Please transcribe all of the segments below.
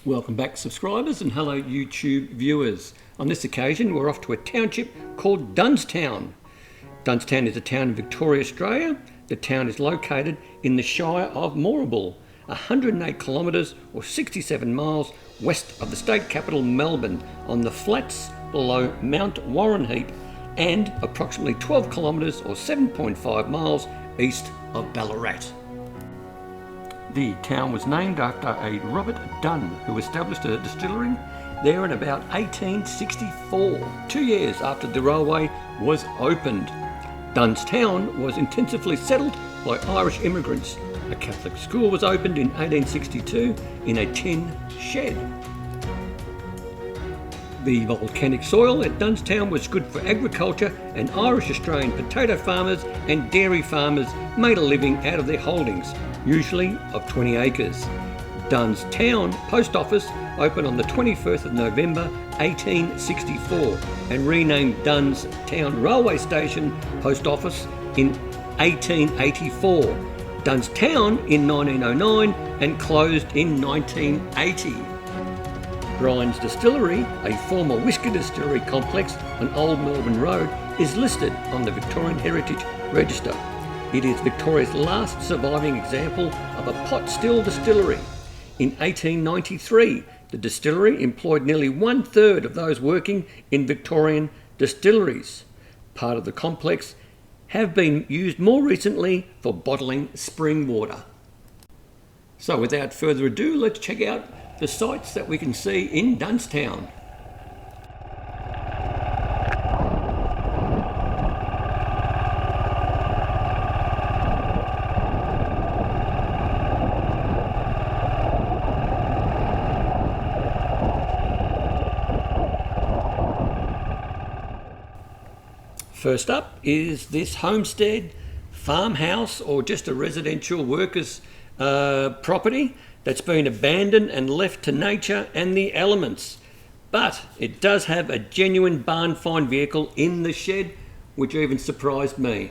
Welcome back, subscribers, and hello YouTube viewers. On this occasion we're off to a township called Dunnstown. Dunnstown is a town in Victoria, Australia. The town is located in the Shire of Moorabool, 108 kilometres or 67 miles west of the state capital Melbourne, on the flats below Mount Warrenheip, and approximately 12 kilometres or 7.5 miles east of Ballarat. The town was named after a Robert Dunn, who established a distillery there in about 1864, 2 years after the railway was opened. Dunnstown was intensively settled by Irish immigrants. A Catholic school was opened in 1862 in a tin shed. The volcanic soil at Dunnstown was good for agriculture, and Irish Australian potato farmers and dairy farmers made a living out of their holdings, usually of 20 acres. Dunnstown Post Office opened on the 21st of November 1864 and renamed Dunnstown Railway Station Post Office in 1884, Dunnstown in 1909, and closed in 1980. Brind's Distillery, a former whisky distillery complex on Old Melbourne Road, is listed on the Victorian Heritage Register. It is Victoria's last surviving example of a pot still distillery. In 1893, the distillery employed nearly 1/3 of those working in Victorian distilleries. Part of the complex have been used more recently for bottling spring water. So without further ado, let's check out the sights that we can see in Dunnstown. First up is this homestead, farmhouse, or just a residential workers' property that's been abandoned and left to nature and the elements. But it does have a genuine barn find vehicle in the shed, which even surprised me.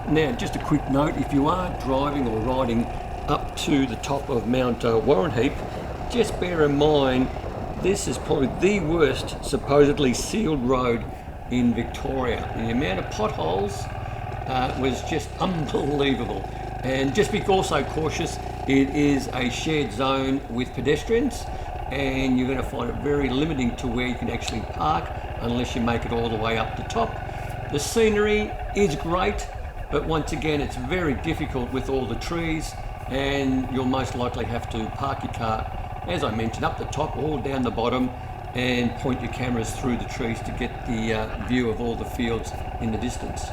Now, just a quick note, if you are driving or riding up to the top of Mount Warrenheip, just bear in mind this is probably the worst supposedly sealed road in Victoria. The amount of potholes was just unbelievable. And just be also cautious, it is a shared zone with pedestrians, and you're going to find it very limiting to where you can actually park unless you make it all the way up the top. The scenery is great, but once again it's very difficult with all the trees, and you'll most likely have to park your car, as I mentioned, up the top or down the bottom, and point your cameras through the trees to get the view of all the fields in the distance.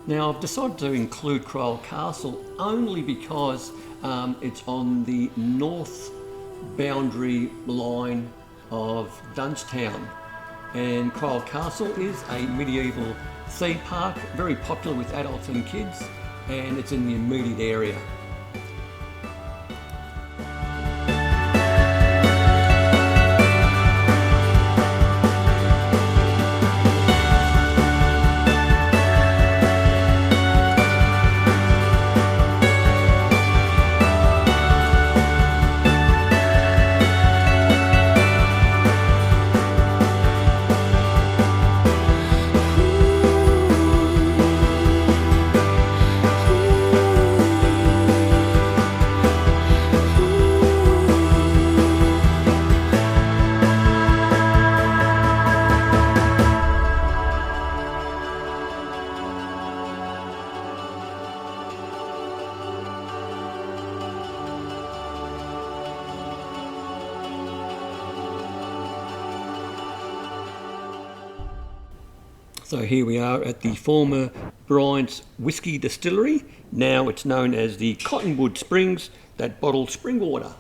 Now, I've decided to include Crowell Castle only because it's on the north boundary line of Dunnstown, and Crowell Castle is a medieval theme park, very popular with adults and kids, and it's in the immediate area. So here we are at the former Bryant's Whiskey Distillery. Now it's known as the Cottonwood Springs that bottle spring water.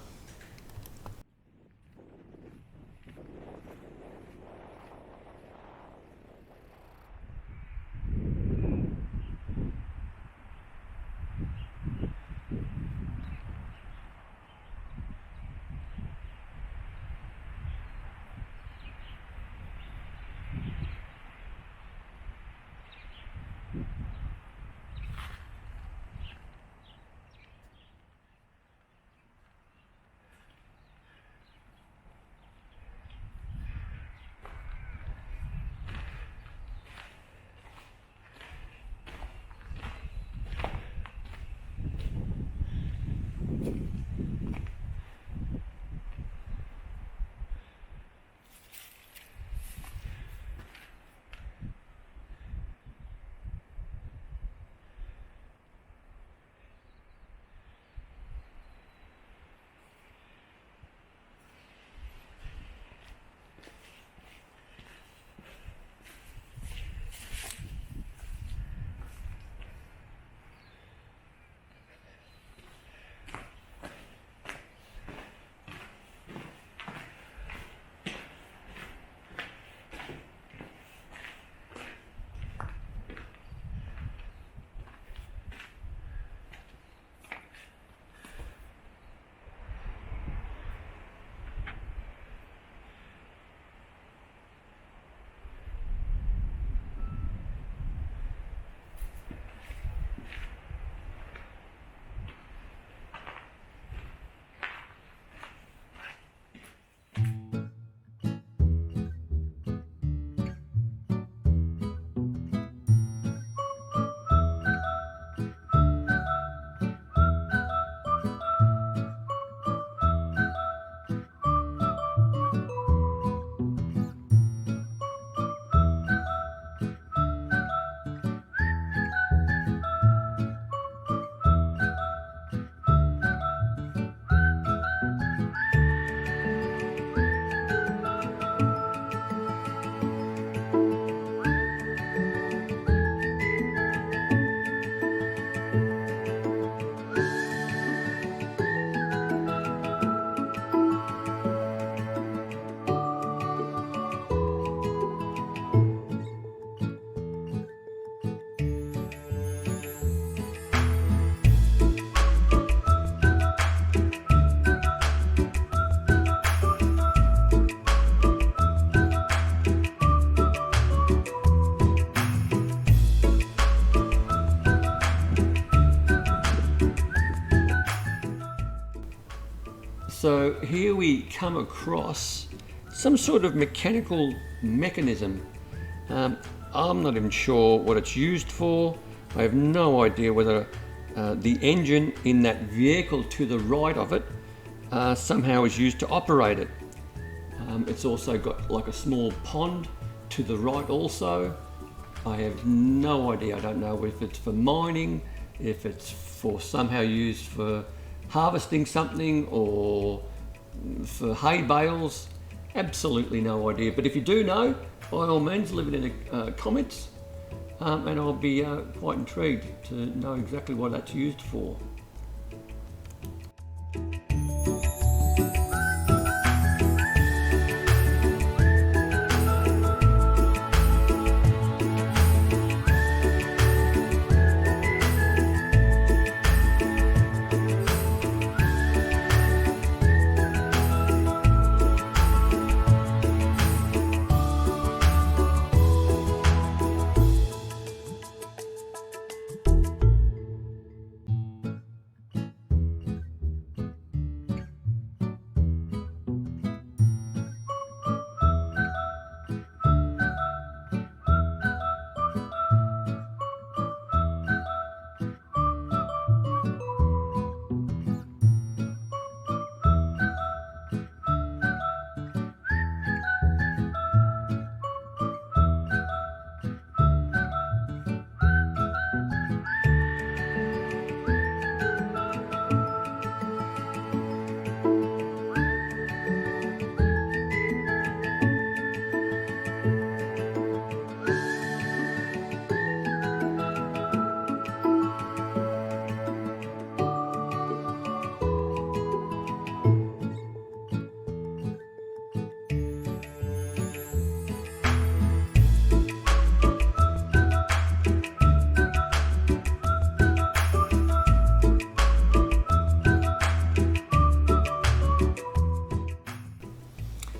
So here we come across some sort of mechanical mechanism. I'm not even sure what it's used for. I have no idea whether the engine in that vehicle to the right of it somehow is used to operate it. It's also got like a small pond to the right also. I have no idea. I don't know if it's for mining, if it's for somehow used for harvesting something or for hay bales. Absolutely no idea. But if you do know, by all means leave it in the comments, and I'll be quite intrigued to know exactly what that's used for.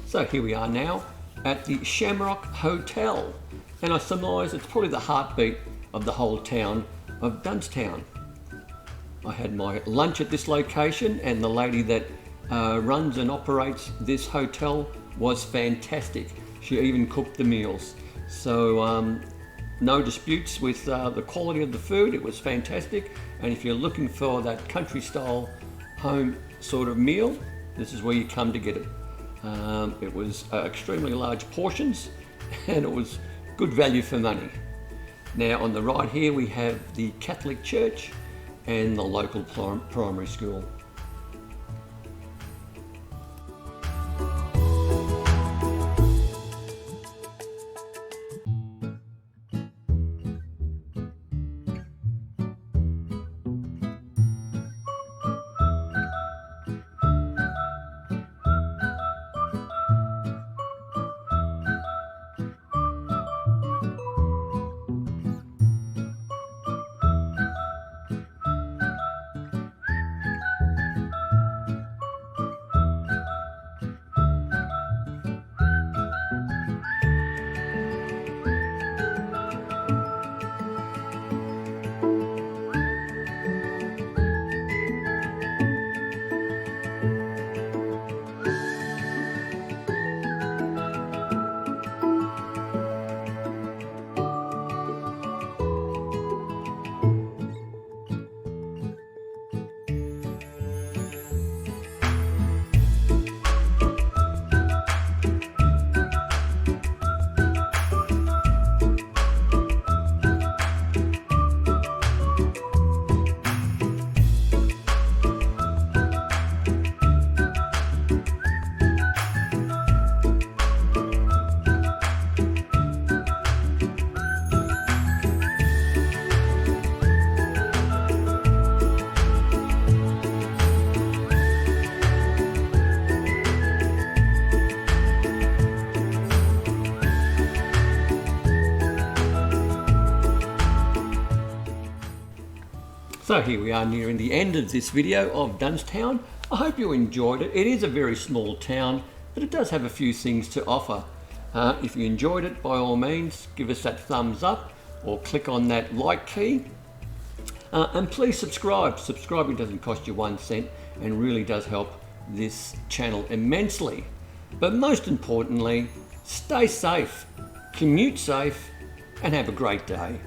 So here we are now at the Shamrock Hotel, and I surmise it's probably the heartbeat of the whole town of Dunnstown. I had my lunch at this location, and the lady that runs and operates this hotel was fantastic. She even cooked the meals. So no disputes with the quality of the food. It was fantastic, and if you're looking for that country style home sort of meal, this is where you come to get it. It was extremely large portions, and it was good value for money. Now on the right here we have the Catholic Church and the local primary school. So here we are nearing the end of this video of Dunnstown. I hope you enjoyed it. It is a very small town, but it does have a few things to offer. If you enjoyed it, by all means, give us that thumbs up or click on that like key. And please subscribe. Subscribing doesn't cost you 1 cent and really does help this channel immensely. But most importantly, stay safe, commute safe, and have a great day.